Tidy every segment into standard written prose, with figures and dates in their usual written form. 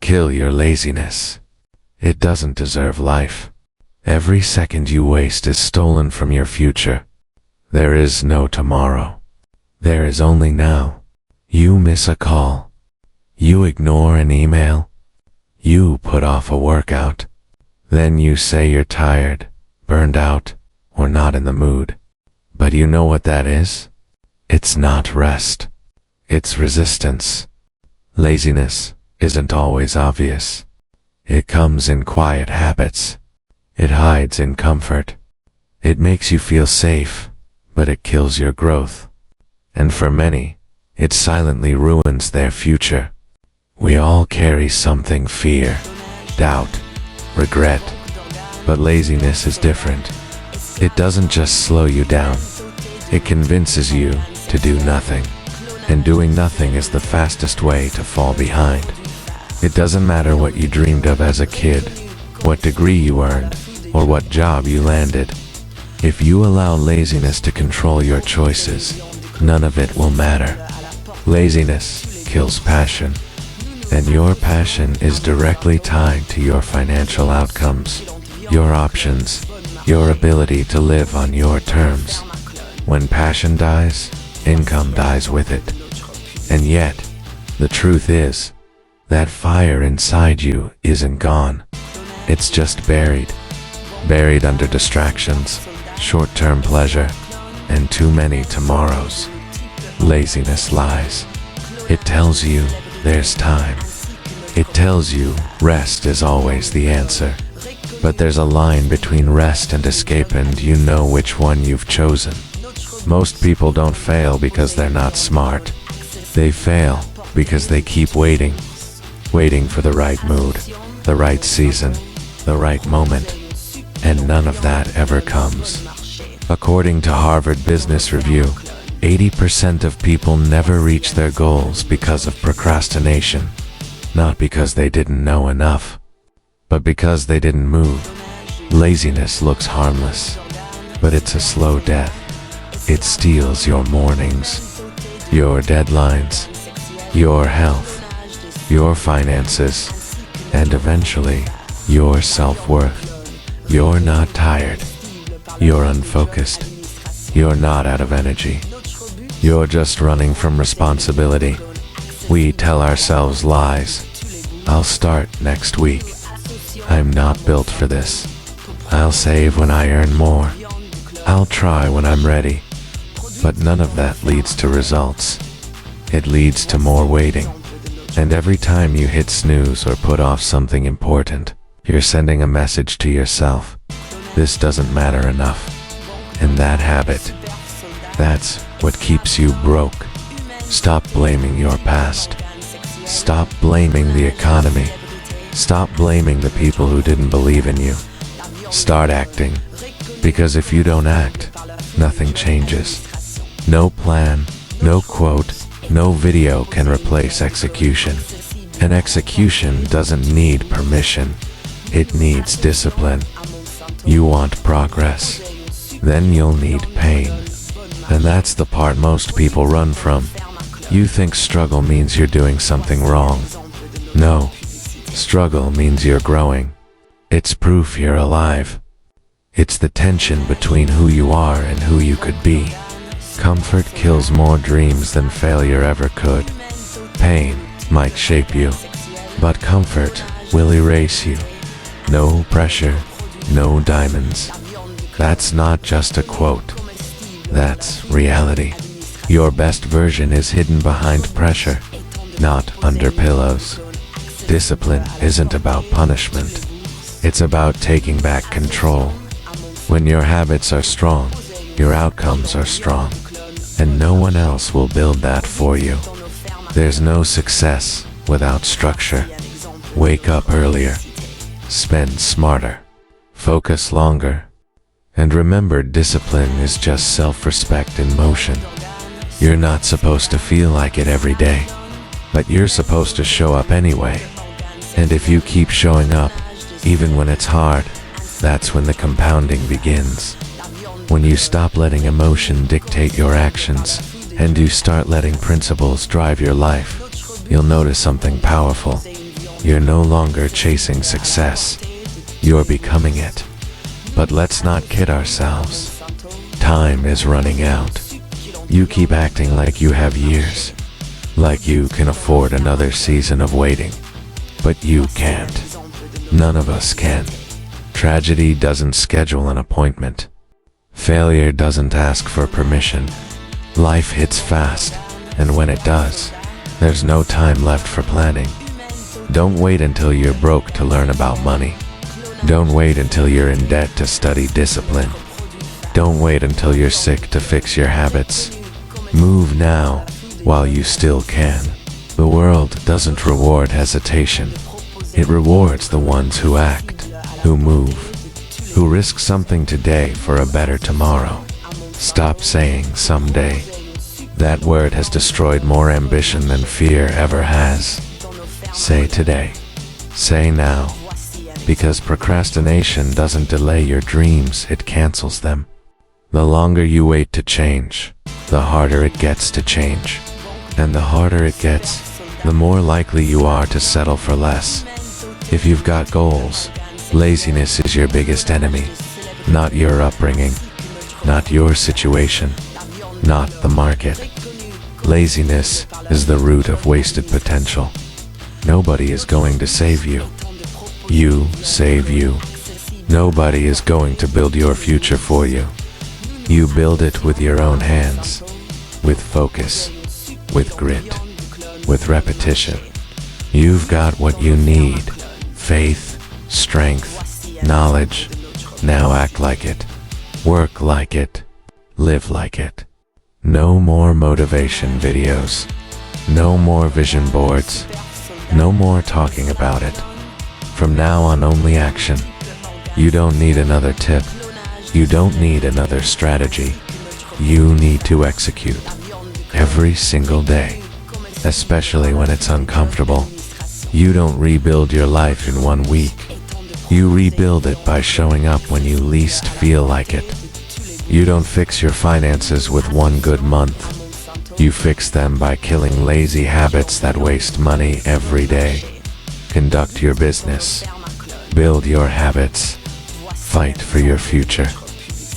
Kill your laziness. It doesn't deserve life. Every second you waste is stolen from your future. There is no tomorrow. There is only now. You miss a call. You ignore an email. You put off a workout. Then you say you're tired, burned out, or not in the mood. But you know what that is? It's not rest. It's resistance. Laziness isn't always obvious. It comes in quiet habits. It hides in comfort. It makes you feel safe, but it kills your growth. And for many, it silently ruins their future. We all carry something: fear, doubt, regret. But laziness is different. It doesn't just slow you down. It convinces you to do nothing. And doing nothing is the fastest way to fall behind. It doesn't matter what you dreamed of as a kid, what degree you earned, or what job you landed. If you allow laziness to control your choices, none of it will matter. Laziness kills passion, and your passion is directly tied to your financial outcomes, your options, your ability to live on your terms. When passion dies, income dies with it. And yet, the truth is, that fire inside you isn't gone. It's just buried under distractions, short-term pleasure, and too many tomorrows. Laziness lies. It tells you there's time. It tells you rest is always the answer. But there's a line between rest and escape, and you know which one you've chosen. Most people don't fail because they're not smart. They fail because they keep waiting for the right mood, the right season, the right moment, and none of that ever comes. According to Harvard Business Review, 80% of people never reach their goals because of procrastination. Not because they didn't know enough, but because they didn't move. Laziness looks harmless, but it's a slow death. It steals your mornings, your deadlines, your health, your finances, and eventually, your self-worth. You're not tired. You're unfocused. You're not out of energy. You're just running from responsibility. We tell ourselves lies. I'll start next week. I'm not built for this. I'll save when I earn more. I'll try when I'm ready. But none of that leads to results. It leads to more waiting. And every time you hit snooze or put off something important, you're sending a message to yourself. This doesn't matter enough. And that habit, that's what keeps you broke. Stop blaming your past. Stop blaming the economy. Stop blaming the people who didn't believe in you. Start acting. Because if you don't act, nothing changes. No plan, no quote, no video can replace execution. And execution doesn't need permission. It needs discipline. You want progress. Then you'll need pain. And that's the part most people run from. You think struggle means you're doing something wrong. No. Struggle means you're growing. It's proof you're alive. It's the tension between who you are and who you could be. Comfort kills more dreams than failure ever could. Pain might shape you, but comfort will erase you. No pressure, no diamonds. That's not just a quote. That's reality. Your best version is hidden behind pressure, not under pillows. Discipline isn't about punishment. It's about taking back control. When your habits are strong, your outcomes are strong. And no one else will build that for you. There's no success without structure. Wake up earlier. Spend smarter. Focus longer. And remember, discipline is just self-respect in motion. You're not supposed to feel like it every day, but you're supposed to show up anyway. And if you keep showing up, even when it's hard, that's when the compounding begins. When you stop letting emotion dictate your actions, and you start letting principles drive your life, you'll notice something powerful. You're no longer chasing success. You're becoming it. But let's not kid ourselves. Time is running out. You keep acting like you have years, like you can afford another season of waiting. But you can't. None of us can. Tragedy doesn't schedule an appointment. Failure doesn't ask for permission. Life hits fast, and when it does, there's no time left for planning. Don't wait until you're broke to learn about money. Don't wait until you're in debt to study discipline. Don't wait until you're sick to fix your habits. Move now while you still can. The world doesn't reward hesitation. It rewards the ones who act, who move, who risk something today for a better tomorrow. Stop saying someday. That word has destroyed more ambition than fear ever has. Say today. Say now. Because procrastination doesn't delay your dreams, it cancels them. The longer you wait to change, the harder it gets to change. And the harder it gets, the more likely you are to settle for less. If you've got goals, laziness is your biggest enemy. Not your upbringing, not your situation, not the market. Laziness is the root of wasted potential. Nobody is going to save you. You save you. Nobody is going to build your future for you. You build it with your own hands, with focus, with grit, with repetition. You've got what you need: faith, strength, knowledge. Now act like it, work like it, live like it. No more motivation videos, no more vision boards, no more talking about it. From now on, only action. You don't need another tip. You don't need another strategy. You need to execute every single day, especially when it's uncomfortable. You don't rebuild your life in 1 week. You rebuild it by showing up when you least feel like it. You don't fix your finances with 1 good month. You fix them by killing lazy habits that waste money every day. Conduct your business. Build your habits. Fight for your future.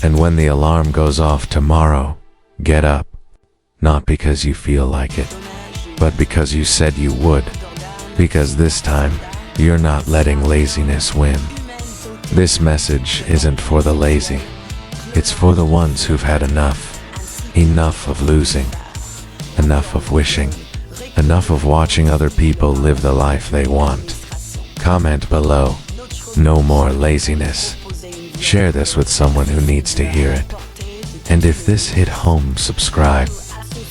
And when the alarm goes off tomorrow, get up. Not because you feel like it, but because you said you would. Because this time, you're not letting laziness win. This message isn't for the lazy. It's for the ones who've had enough. Enough of losing. Enough of wishing. Enough of watching other people live the life they want. Comment below. No more laziness. Share this with someone who needs to hear it. And if this hit home, subscribe.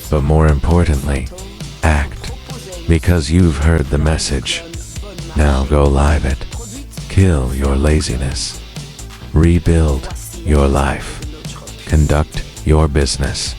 But more importantly, act. Because you've heard the message. Now go live it. Kill your laziness. Rebuild your life. Conduct your business.